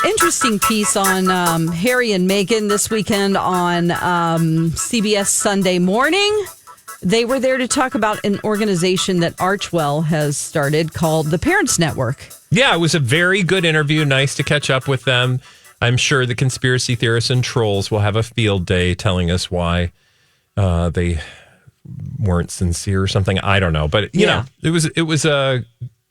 interesting piece on Harry and Meghan this weekend on CBS Sunday Morning. They were there to talk about an organization that Archwell has started called the Parents Network. Yeah, it was a very good interview. Nice to catch up with them. I'm sure the conspiracy theorists and trolls will have a field day telling us why they weren't sincere or something. I don't know. But, you know, it was a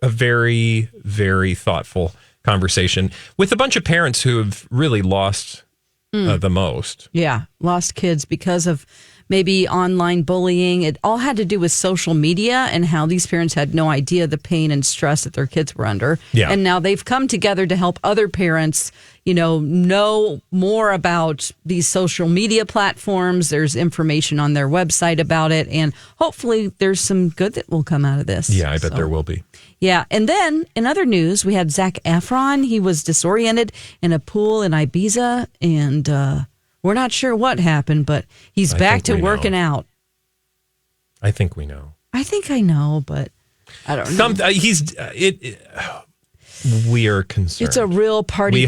very, very thoughtful conversation with a bunch of parents who have really lost the most. Yeah, lost kids because of maybe online bullying. It all had to do with social media and how these parents had no idea the pain and stress that their kids were under. Yeah. And now they've come together to help other parents, know more about these social media platforms. There's information on their website about it. And hopefully there's some good that will come out of this. Yeah, I bet there will be. Yeah. And then in other news, we had Zac Efron. He was disoriented in a pool in Ibiza, and we're not sure what happened, but he's back to working out. I think we know. I think I know, but I don't know. We are concerned. It's a real party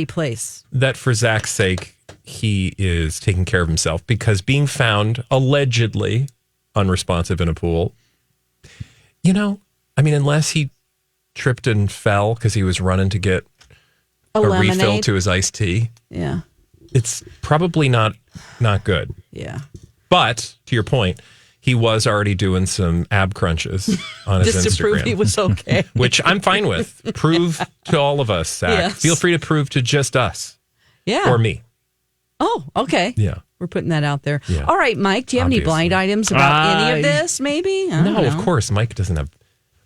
place. That for Zach's sake, he is taking care of himself, because being found allegedly unresponsive in a pool, unless he tripped and fell because he was running to get a refill to his iced tea. Yeah. It's probably not good. Yeah. But to your point, he was already doing some ab crunches on his Instagram. Just to prove he was okay. Which I'm fine with. Prove to all of us, Zach. Yes. Feel free to prove to just us. Yeah. Or me. Oh, okay. Yeah. We're putting that out there. Yeah. All right, Mike, do you have any blind items about any of this, maybe? I don't know. Of course. Mike doesn't have...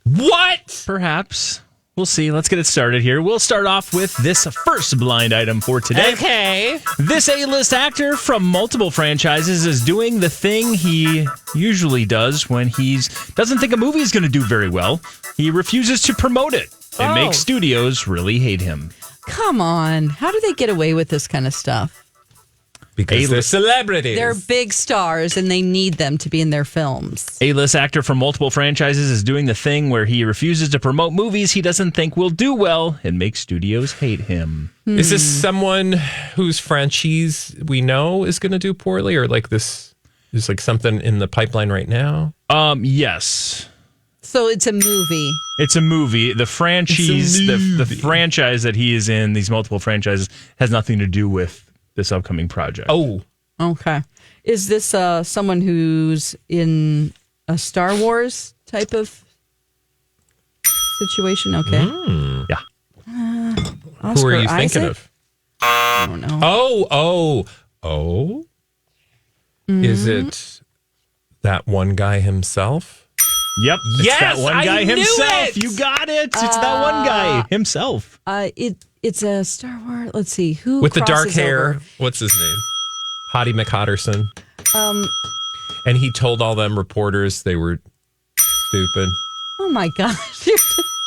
What? Perhaps. We'll see. Let's get it started here. We'll start off with this first blind item for today. Okay. This A-list actor from multiple franchises is doing the thing he usually does when he doesn't think a movie is going to do very well. He refuses to promote it. It makes studios really hate him. Come on. How do they get away with this kind of stuff? Because they're celebrities. They're big stars, and they need them to be in their films. A-list actor from multiple franchises is doing the thing where he refuses to promote movies he doesn't think will do well and make studios hate him. Is this someone whose franchise we know is going to do poorly, or like this is like something in the pipeline right now? Yes. So it's a movie. It's a movie. The franchise, the franchise that he is in, these multiple franchises, has nothing to do with this upcoming project. Oh. Okay. Is this someone who's in a Star Wars type of situation? Okay. Yeah. Who are you thinking of? I don't know. Oh. Is it that one guy himself? Yep. Yes, it's that one guy I knew himself. it! You got it. It's that one guy himself. It's a Star Wars. Let's see who with the dark hair. over? What's his name? Hottie McHotterson. And he told all them reporters they were stupid. Oh my gosh!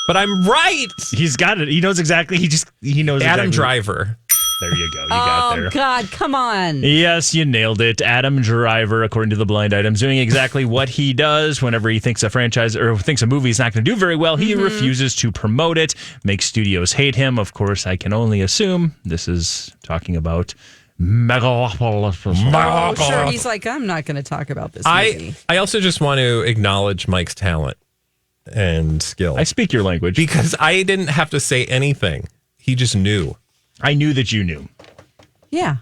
But I'm right. He's got it. He knows exactly. He knows. Adam exactly. Driver. There you go. You got there. Oh God! Come on. Yes, you nailed it. Adam Driver, according to the blind items, doing exactly what he does whenever he thinks a franchise or thinks a movie is not going to do very well. He refuses to promote it, makes studios hate him. Of course, I can only assume this is talking about Meghan. Oh, sure. He's like, I'm not going to talk about this movie. I also just want to acknowledge Mike's talent and skill. I speak your language. Because I didn't have to say anything. He just knew. I knew that you knew. Yeah.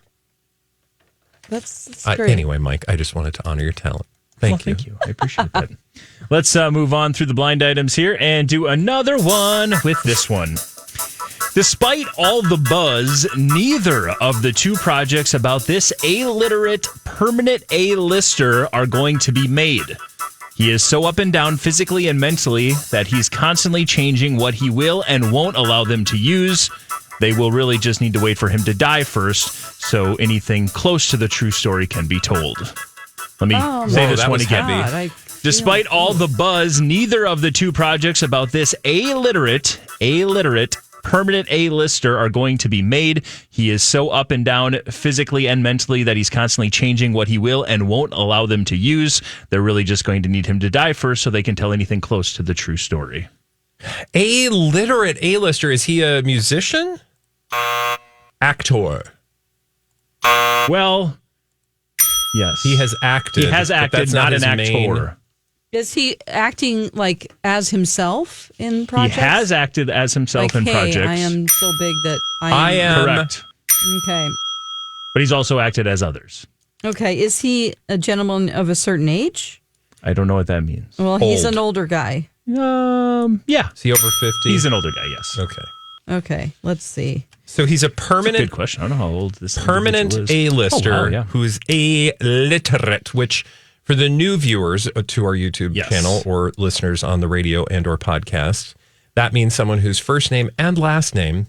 That's great. Anyway, Mike, I just wanted to honor your talent. Thank you. Thank you. I appreciate that. Let's move on through the blind items here and do another one with this one. Despite all the buzz, neither of the two projects about this illiterate permanent A-lister are going to be made. He is so up and down physically and mentally that he's constantly changing what he will and won't allow them to use. They will really just need to wait for him to die first, so anything close to the true story can be told. Let me say this one again. Despite all the buzz, neither of the two projects about this illiterate permanent A-lister are going to be made. He is so up and down physically and mentally that he's constantly changing what he will and won't allow them to use. They're really just going to need him to die first so they can tell anything close to the true story. Illiterate A-lister. Is he a musician? actor. Well, yes. He has acted. He has but acted, that's not his an main- actor. Is he acting like as himself in projects? He has acted as himself like, in hey, projects. I am so big that I am. Correct. Okay. But he's also acted as others. Okay. Is he a gentleman of a certain age? I don't know what that means. Well, he's Old. an older guy. Yeah. Is he over 50? He's an older guy, yes. Okay. Okay. Let's see. So he's a That's a permanent good question. I don't know how old this permanent individual is. A-lister Oh, wow, yeah. who's illiterate, which for the new viewers to our YouTube Yes. channel or listeners on the radio and or podcast, that means someone whose first name and last name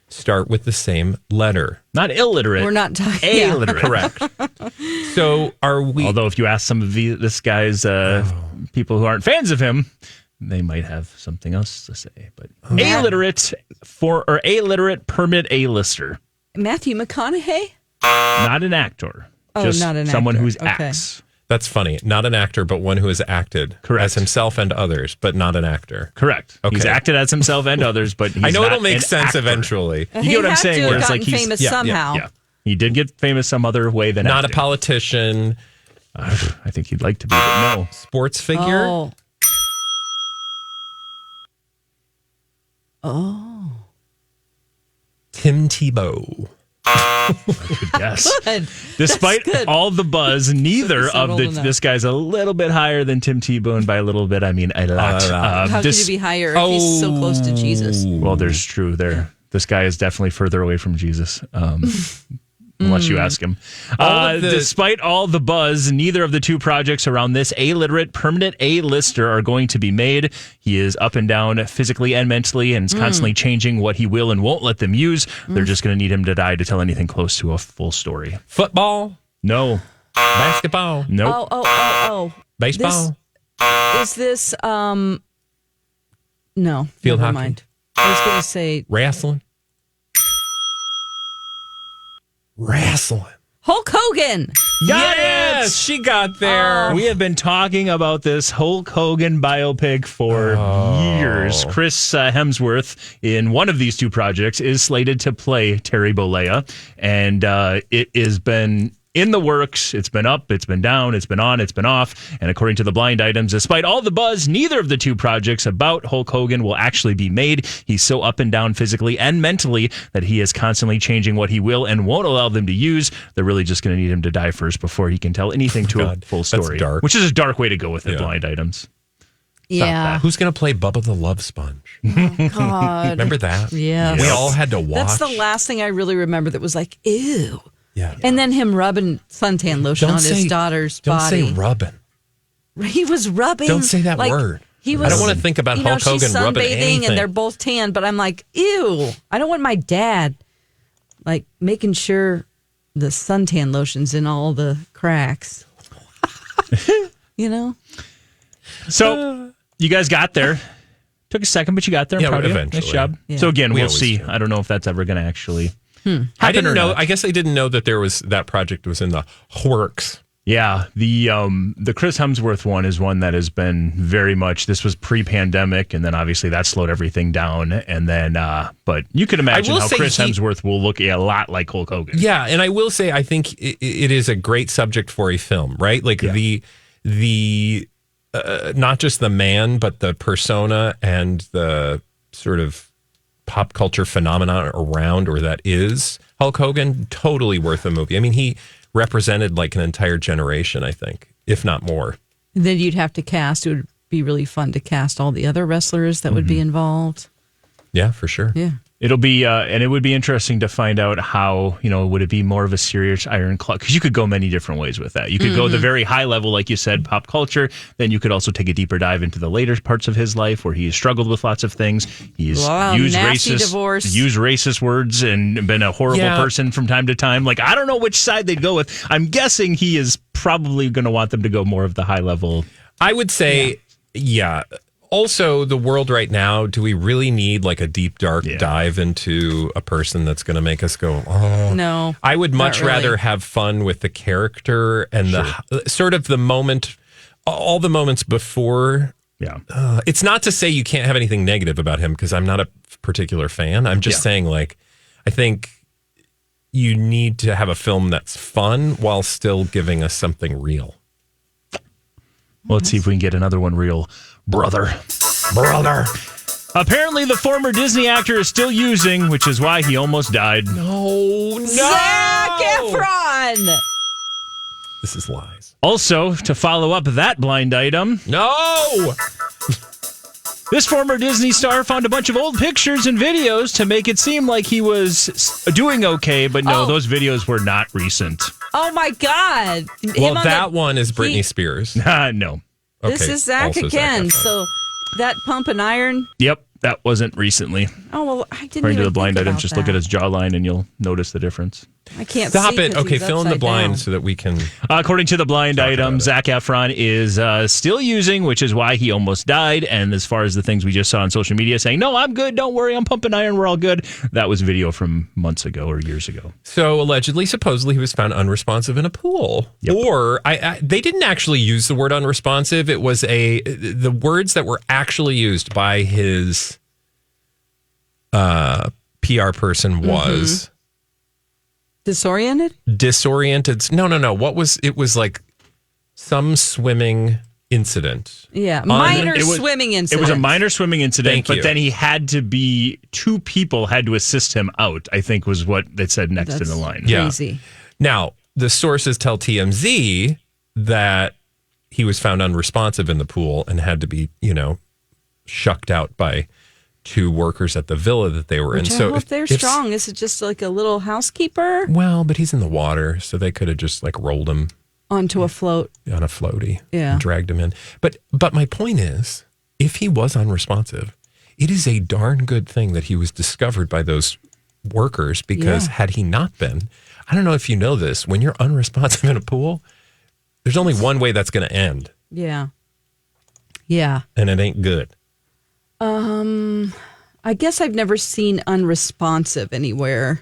start with the same letter. Not illiterate. We're not talking. Yeah. illiterate. Correct. So are we... Although if you ask some of this guy's people who aren't fans of him, they might have something else to say. But illiterate permanent A-lister. Matthew McConaughey? Not an actor. Oh, just not an someone actor. who's Okay. acts. That's funny. Not an actor, but one who has acted Correct. as himself and others, but not an actor. Correct. Okay. He's acted as himself and others, but he's I know not it'll make an sense actor. eventually. You get what I'm saying? He Where had it's to like have gotten he's famous yeah, somehow. Yeah. He did get famous some other way than Not a acting. politician, I think he'd like to be, but no. sports figure. Oh. Tim Tebow. Yes. Good. Despite That's good. all the buzz, neither It's not of old the enough. this guy's a little bit higher than Tim Tebow, and by a little bit I mean a lot. How could you be higher if he's so close to Jesus? Well, there's true there. This guy is definitely further away from Jesus, unless you ask him. Despite all the buzz, neither of the two projects around this illiterate permanent A-lister are going to be made. He is up and down physically and mentally, and is constantly changing what he will and won't let them use. They're just going to need him to die to tell anything close to a full story. Football, No. basketball, Nope. Oh. baseball, Is this, no. Field never hockey. mind. I was going to say wrestling. Hulk Hogan. Yes, she got there. We have been talking about this Hulk Hogan biopic for years. Chris Hemsworth, in one of these two projects, is slated to play Terry Bollea, and it has been in the works. It's been up, it's been down, it's been on, it's been off. And according to the blind items, despite all the buzz, neither of the two projects about Hulk Hogan will actually be made. He's so up and down physically and mentally that he is constantly changing what he will and won't allow them to use. They're really just going to need him to die first before he can tell anything to God, a full that's story. dark. Which is a dark way to go with it, Yeah. blind items. Yeah. Who's going to play Bubba the Love Sponge? God. Remember that? Yes. We all had to watch. That's the last thing I really remember that was like, ew. Yeah. And then him rubbing suntan lotion on his daughter's don't body. say rubbing. He was rubbing. Don't say that like, word. He was, I don't want to think about Hulk she's Hogan rubbing sunbathing anything. and they're both tan, but I'm like, ew. I don't want my dad like making sure the suntan lotion's in all the cracks. You know? So you guys got there. Took a second, but you got there. I'm Yeah, proud of you. eventually. Nice job. Yeah. So again, We we'll always see. do. I don't know if that's ever going to actually I happen didn't or know. not. I guess I didn't know that that project was in the works. Yeah, the Chris Hemsworth one is one that has been very much. This was pre-pandemic, and then obviously that slowed everything down. And then, but you can imagine will how say Chris Hemsworth will look a lot like Hulk Hogan. Yeah, and I will say I think it is a great subject for a film, right? Like the not just the man, but the persona and the sort of pop culture phenomenon around, or that is Hulk Hogan. Totally worth a movie. I mean, he represented like an entire generation, I think, if not more. And then you'd have to cast. It would be really fun to cast all the other wrestlers that would be involved. Yeah, for sure. Yeah. It'll be, and it would be interesting to find out how, would it be more of a serious Iron Claw? Because you could go many different ways with that. You could go the very high level, like you said, pop culture. Then you could also take a deeper dive into the later parts of his life where he has struggled with lots of things. He's used nasty divorce. used racist words and been a horrible person from time to time. Like, I don't know which side they'd go with. I'm guessing he is probably going to want them to go more of the high level. I would say, yeah. Also, the world right now, do we really need like a deep, dark dive into a person that's going to make us go, oh? No. I would much not really. rather have fun with the character and the sort of the moment, all the moments before. Yeah. It's not to say you can't have anything negative about him because I'm not a particular fan. I'm just saying, like, I think you need to have a film that's fun while still giving us something real. Well, let's see if we can get another one real. Brother. Apparently, the former Disney actor is still using, which is why he almost died. No. Zac Efron. This is lies. Also, to follow up that blind item, No. this former Disney star found a bunch of old pictures and videos to make it seem like he was doing okay, but no, those videos were not recent. Oh my God! Well, that one is Britney Spears. No. This Okay, is Zac also again. Zac Efron. So that pump and iron. Yep, that wasn't recently. Oh well, I didn't. According to even the blind think item, about just that. look at his jawline and you'll notice the difference. I can't Stop see it. 'cause Okay, he's fill in the upside blind down. so that we can. According to the blind Talk item, about it. Zac Efron is still using, which is why he almost died. And as far as the things we just saw on social media saying, no, I'm good, don't worry, I'm pumping iron, we're all good. That was video from months ago or years ago. So allegedly, supposedly, he was found unresponsive in a pool. Yep. Or they didn't actually use the word unresponsive. It was the words that were actually used by his PR person was Disoriented. disoriented. No. What was it? Was like some swimming incident. Yeah, minor it was- swimming It incident. was a minor swimming incident, Thank but you. then he had to be, 2 people had to assist him out, I think was what they said next in the That's line. Yeah. crazy. Now, the sources tell TMZ that he was found unresponsive in the pool and had to be, shucked out by 2 workers at the villa that they were Which in. I So hope they're strong. Is it just like a little housekeeper Well, but he's in the water, so they could have just like rolled him onto a float? on a floaty Yeah. and dragged him in. But my point is, if he was unresponsive, it is a darn good thing that he was discovered by those workers, because Yeah. had he not been, I don't know if you know this, when you're unresponsive in a pool, there's only one way that's going to end, Yeah. Yeah. and it ain't good. I guess I've never seen unresponsive anywhere.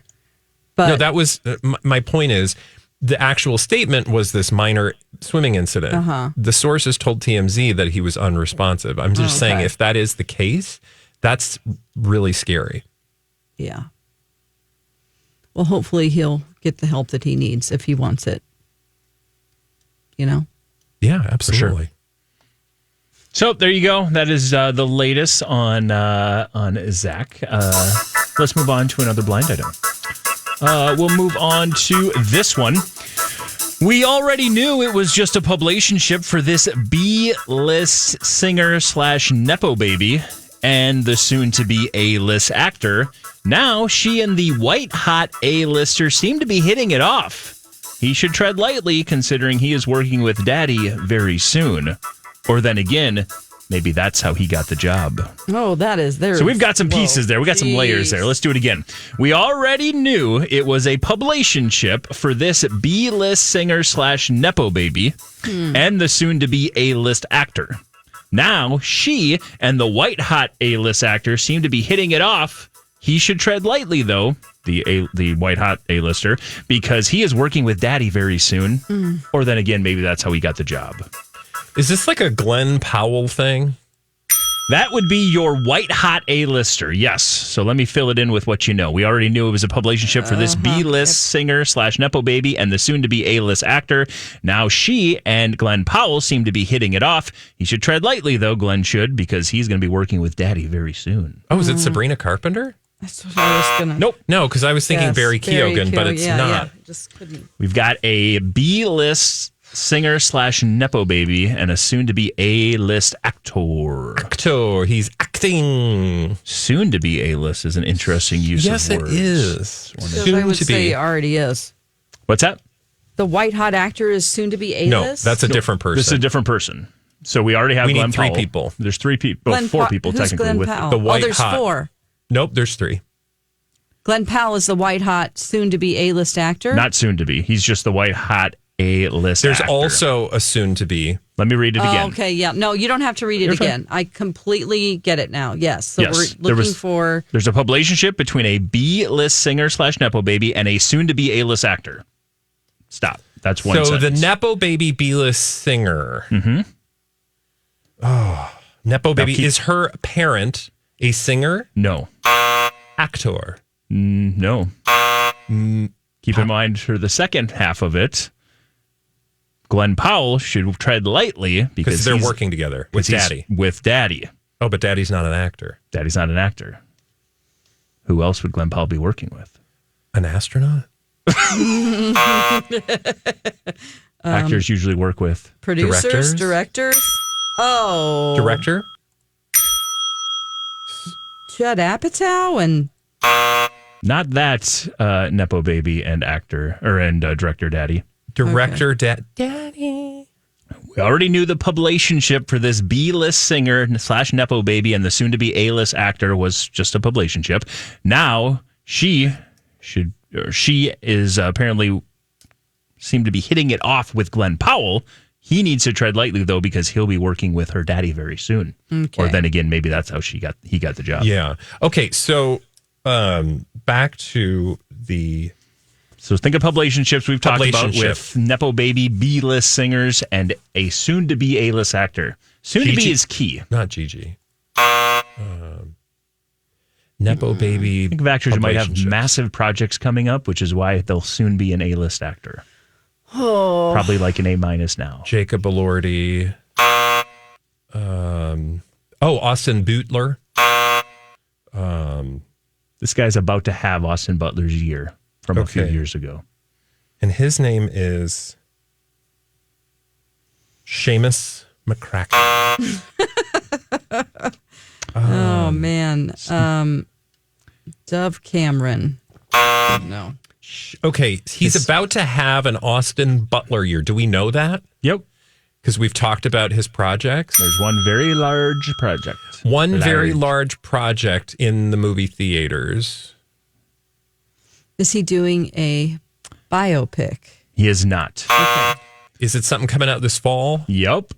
But No, that was my point is, the actual statement was this minor swimming incident. The sources told TMZ that he was unresponsive. I'm just saying, okay. if that is the case, that's really scary. yeah. Well, hopefully he'll get the help that he needs if he wants it. Yeah, absolutely. So there you go. That is the latest on Zach. Let's move on to another blind item. We'll move on to this one. We already knew it was just a publicationship for this B-list singer / Nepo baby and the soon-to-be A-list actor. Now she and the white-hot A-lister seem to be hitting it off. He should tread lightly, considering he is working with Daddy very soon. Or then again, maybe that's how he got the job. Oh, that is there. So we've got some pieces there. We got some layers there. Let's do it again. We already knew it was a publicationship for this B-list singer / Nepo baby and the soon-to-be A-list actor. Now, she and the white-hot A-list actor seem to be hitting it off. He should tread lightly, though, the white-hot A-lister, because he is working with Daddy very soon. Or then again, maybe that's how he got the job. Is this like a Glenn Powell thing? That would be your white-hot A-lister, yes. So let me fill it in with what you know. We already knew it was a publicationship for this B-list singer / Nepo baby and the soon-to-be A-list actor. Now she and Glenn Powell seem to be hitting it off. He should tread lightly, though, Glenn should, because he's going to be working with Daddy very soon. Oh, is it Sabrina Carpenter? That's what I was gonna. Nope. No, because I was thinking Yes, Barry Keoghan, but it's yeah, not. Yeah. Just couldn't. We've got a B-list singer / Nepo baby and a soon-to-be A-list actor. Actor, he's acting. Soon-to-be A-list is an interesting use Yes, of it words. is. Because I Soon would to say be. he already is. What's that? The white hot actor is soon to be A-list. No, that's a different person. This is a different person. So we already have We need Glenn 3 Powell. people. There's 3 people. Well, 4 people Who's technically Glenn with Powell? the white there's hot. 4. Nope, there's 3. Glenn Powell is the white hot soon to be A-list actor. Not soon to be. He's just the white hot A-list There's actor. also a soon to be. Let me read it again. Oh, okay, yeah. No, you don't have to read it You're fine. again. I completely get it now. Yes. So Yes, there we're looking was- for. There's a publicationship between a B-list singer / Nepo baby and a soon-to-be A-list actor. Stop. That's one So sentence. the Nepo Baby B-list singer. Mm-hmm. Oh, Nepo Baby, is her parent a singer? No. Actor? No. Keep in mind for the second half of it, Glenn Powell should tread lightly because they're working together with Daddy. With Daddy. Oh, but Daddy's not an actor. Daddy's not an actor. Who else would Glenn Powell be working with? An astronaut? Actors usually work with producers, directors. Oh. Director? Judd Apatow and... Not that Nepo baby and actor, and director Daddy. Director Daddy. We already knew the publicationship for this B-list singer / Nepo baby and the soon-to-be A-list actor was just a publicationship. Now, she is apparently seemed to be hitting it off with Glenn Powell. He needs to tread lightly, though, because he'll be working with her daddy very soon. Okay. Or then again, maybe that's how he got the job. Yeah. Okay, so back to the... So think of publicationships we've talked about with Nepo baby, B-list singers, and a soon-to-be A-list actor. Soon-to-be is key. Not Gigi. Nepo baby. Think of actors who might have massive projects coming up, which is why they'll soon be an A-list actor. Oh. Probably like an A- now. Jacob Elordi. Austin Butler. This guy's about to have Austin Butler's year from a few years ago. And his name is Seamus McCracken. Oh, man. Dove Cameron. No. Okay, he's about to have an Austin Butler year. Do we know that? Yep. Because we've talked about his projects. There's one very large project. Very large project in the movie theaters. Is he doing a biopic? He is not. Okay. Is it something coming out this fall? Yep.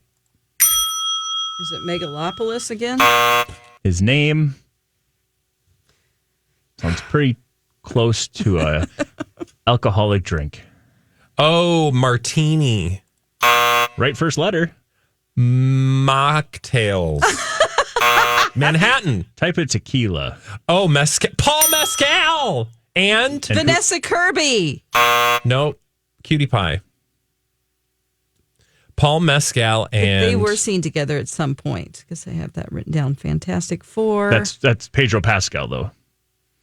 Is it Megalopolis again? His name sounds pretty close to a alcoholic drink. Oh, martini. Right first letter. Mocktails. Manhattan. Type of tequila. Oh, Paul Mescal. And Vanessa Kirby. No, Cutie Pie. Paul Mescal and... They were seen together at some point because I have that written down. Fantastic Four. That's Pedro Pascal, though.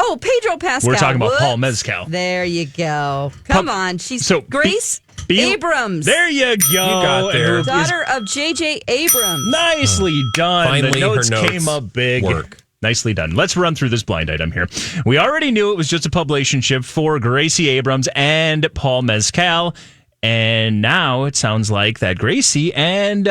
Oh, Pedro Pascal. We're talking about Paul Mescal. There you go. Come on. She's Grace Abrams. There you go. You got there. Daughter of J.J. Abrams. Nicely done. Finally, the notes her notes came up big. Work. Nicely done. Let's run through this blind item here. We already knew it was just a publicationship for Gracie Abrams and Paul Mescal. And now it sounds like that Gracie and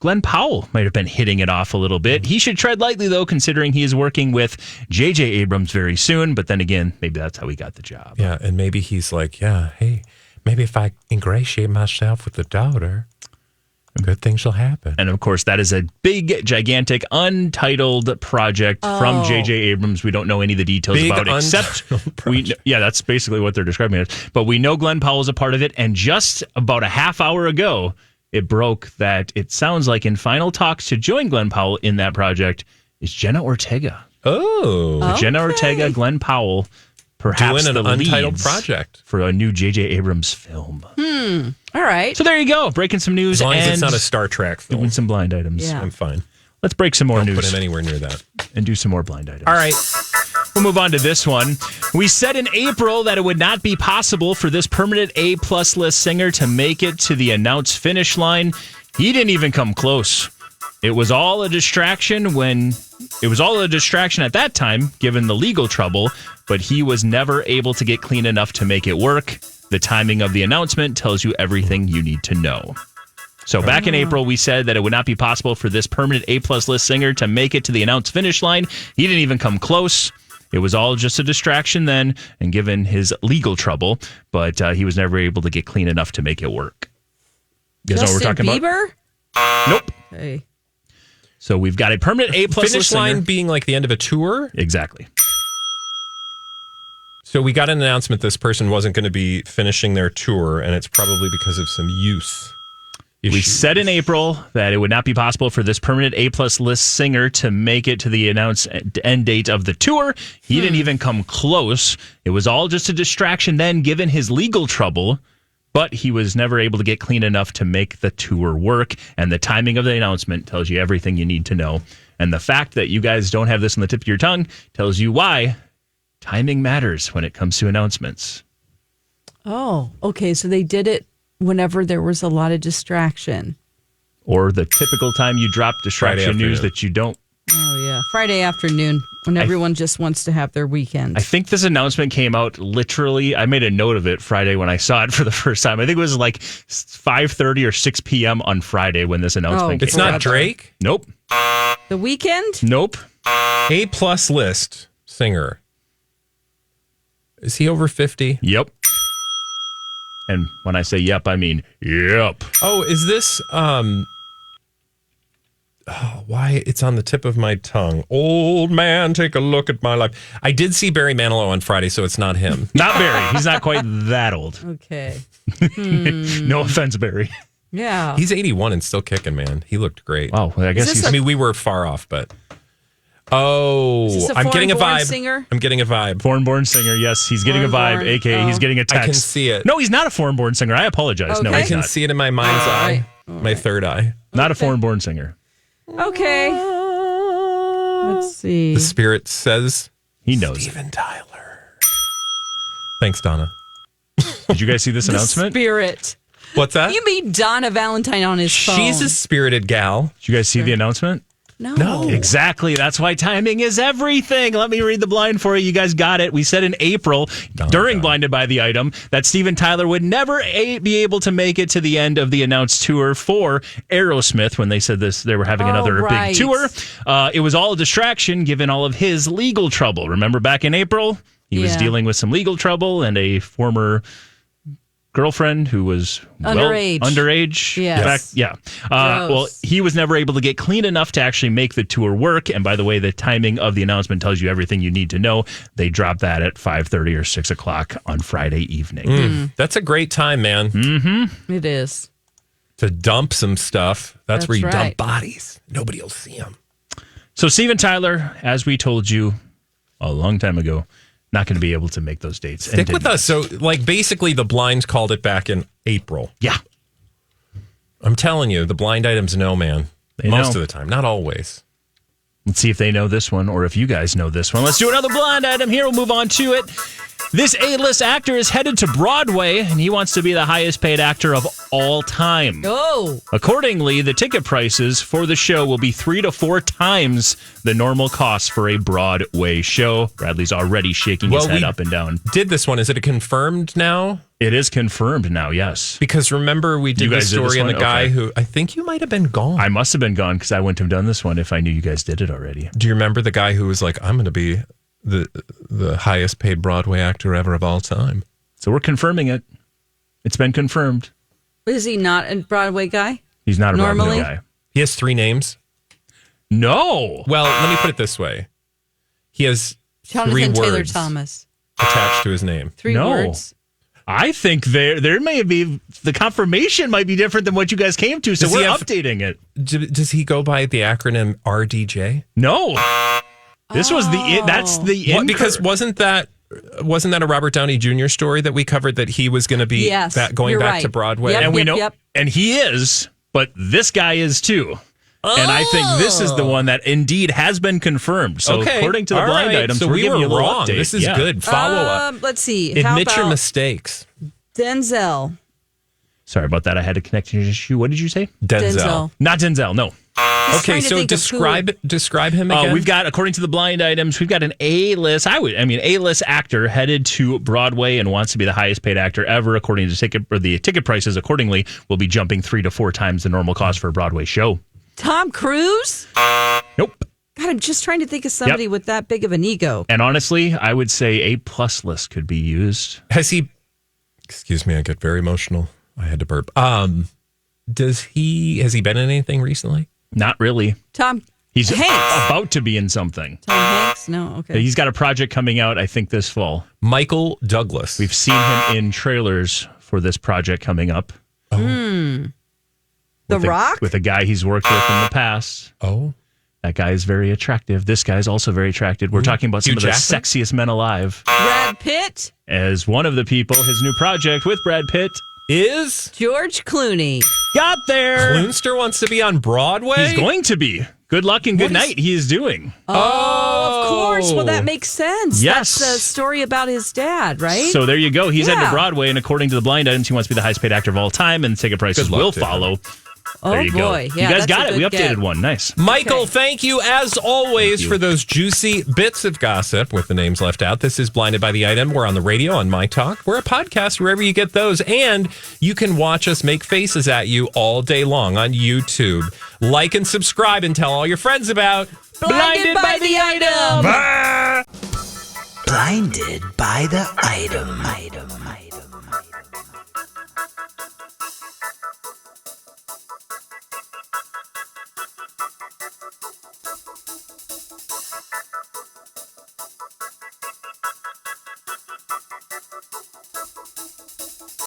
Glenn Powell might have been hitting it off a little bit. He should tread lightly, though, considering he is working with J.J. Abrams very soon. But then again, maybe that's how he got the job. Yeah, and maybe he's like, hey, maybe if I ingratiate myself with the daughter, good things will happen. And of course, that is a big, gigantic, untitled project from J.J. Abrams. We don't know any of the details about it, except that's basically what they're describing it as. But we know Glenn Powell is a part of it. And just about a half hour ago, it broke that it sounds like in final talks to join Glenn Powell in that project is Jenna Ortega. Oh. Jenna Ortega, Glenn Powell, perhaps doing an the untitled leads project for a new J.J. Abrams film. All right. So there you go. Breaking some news. As long and as it's not a Star Trek film. Doing some blind items. Yeah. I'm fine. Let's break some more Don't news. put him anywhere near that. And do some more blind items. All right. We'll move on to this one. We said in April that it would not be possible for this permanent A-plus list singer to make it to the announced finish line. He didn't even come close. It was all a distraction at that time, given the legal trouble, but he was never able to get clean enough to make it work. The timing of the announcement tells you everything you need to know. So back in April, we said that it would not be possible for this permanent A-plus list singer to make it to the announced finish line. He didn't even come close. It was all just a distraction then, and given his legal trouble, but he was never able to get clean enough to make it work. You guys know what we're talking Bieber? about? Nope. Okay. So we've got a permanent A-plus Finish line being like the end of a tour? Exactly. So we got an announcement this person wasn't going to be finishing their tour, and it's probably because of some use. We said in April that it would not be possible for this permanent A-plus list singer to make it to the announced end date of the tour. He didn't even come close. It was all just a distraction then, given his legal trouble. But he was never able to get clean enough to make the tour work. And the timing of the announcement tells you everything you need to know. And the fact that you guys don't have this on the tip of your tongue tells you why timing matters when it comes to announcements. Oh, okay. So they did it whenever there was a lot of distraction. Or the typical time you drop distraction news that you don't. Oh, yeah. Friday afternoon when everyone just wants to have their weekend. I think this announcement came out literally, I made a note of it Friday when I saw it for the first time. I think it was like 5:30 or 6 p.m. on Friday when this announcement came out. It's not Drake? Nope. The Weeknd? Nope. A-plus list singer. Is he over 50? Yep. And when I say yep, I mean yep. Oh, is this why it's on the tip of my tongue. Old man, take a look at my life. I did see Barry Manilow on Friday, so it's not him. Not Barry. He's not quite that old. Okay. No offense, Barry. Yeah. He's 81 and still kicking, man. He looked great. Oh, well, I guess I mean, we were far off, but I'm getting a vibe. Singer? I'm getting a vibe. Foreign-born singer, yes. He's getting a vibe, a.k.a. he's getting a text. I can see it. No, he's not a foreign-born singer. I apologize. Okay. No, I he's can not. see it in my mind's eye. My third eye. Not a foreign-born singer. Okay. Let's see. The spirit says he knows. Steven Tyler. Thanks, Donna. Did you guys see this announcement? Spirit. What's that? You meet Donna Valentine on his phone. She's a spirited gal. Did you guys see the announcement? No. Exactly. That's why timing is everything. Let me read the blind for you. You guys got it. We said in April, during Blinded by the Item, that Steven Tyler would never be able to make it to the end of the announced tour for Aerosmith when they said this. They were having another big tour. It was all a distraction given all of his legal trouble. Remember back in April, he was dealing with some legal trouble and a former girlfriend who was underage. Yes. Well, he was never able to get clean enough to actually make the tour work. And by the way, the timing of the announcement tells you everything you need to know. They dropped that at 5:30 or 6 o'clock on Friday evening. That's a great time, man. Mm-hmm. It is. To dump some stuff. That's where you right. dump bodies. Nobody will see them. So Steven Tyler, as we told you a long time ago, not going to be able to make those dates. Stick with us. So, like, basically, the blinds called it back in April. Yeah. I'm telling you, the blind items know, man. Most know. of the time. Not always. Let's see if they know this one or if you guys know this one. Let's do another blind item here. We'll move on to it. This A-list actor is headed to Broadway, and he wants to be the highest paid actor of all time. Oh. Accordingly, the ticket prices for the show will be 3 to 4 times the normal cost for a Broadway show. Bradley's already shaking his head up and down. Did this one. Is it confirmed now? It is confirmed now, yes. Because remember, we did the story on the guy who, I think you might have been gone. I must have been gone because I wouldn't have done this one if I knew you guys did it already. Do you remember the guy who was like, I'm going to be the highest paid Broadway actor ever of all time? So we're confirming it. It's been confirmed. Is he not a Broadway guy? He's not a Broadway guy. He has 3 names? No. Well, let me put it this way. He has Jonathan 3 Taylor words Thomas attached to his name. 3 words? I think there may be, the confirmation might be different than what you guys came to, so we're updating it. Does he go by the acronym RDJ? No. This was that's the because wasn't that a Robert Downey Jr. story that we covered that he was going to be going back to Broadway? Yep, and we know and he is, but this guy is too. And I think this is the one that indeed has been confirmed. So according to the blind items, so we're giving you a wrong. update. This is good. Follow up. Let's see. Admit your mistakes. Denzel. Sorry about that. I had a connection issue. What did you say? Denzel. Not Denzel. No. Okay, so describe him again. We've got, according to the blind items, we've got an A-list. A-list actor headed to Broadway and wants to be the highest paid actor ever. According to the ticket prices, accordingly, will be jumping 3 to 4 times the normal cost for a Broadway show. Tom Cruise? Nope. God, I'm just trying to think of somebody with that big of an ego. And honestly, I would say A+ list could be used. Has he? Excuse me, I get very emotional. I had to burp. Has he been in anything recently? Not really. He's Hanks. About to be in something. Tom Hanks? No, okay. He's got a project coming out, I think, this fall. Michael Douglas. We've seen him in trailers for this project coming up. The Rock? With a guy he's worked with in the past. Oh. That guy is very attractive. This guy is also very attractive. We're talking about some of the sexiest men alive. Brad Pitt? As one of the people, his new project with Brad Pitt is George Clooney. Got there. Cloonster wants to be on Broadway? He's going to be. Good luck and good night. He is doing. Oh, of course. Well, that makes sense. Yes. That's a story about his dad, right? So there you go. He's headed to Broadway, and according to the blind items, he wants to be the highest paid actor of all time, and ticket prices will follow. Oh, there you boy. go. Yeah, you guys got it. We updated get. one. Nice. Michael, thank you as always for those juicy bits of gossip with the names left out. This is Blinded by the Item. We're on the radio on My Talk. We're a podcast wherever you get those. And you can watch us make faces at you all day long on YouTube. Like and subscribe and tell all your friends about Blinded by the Item. Blinded by the Item.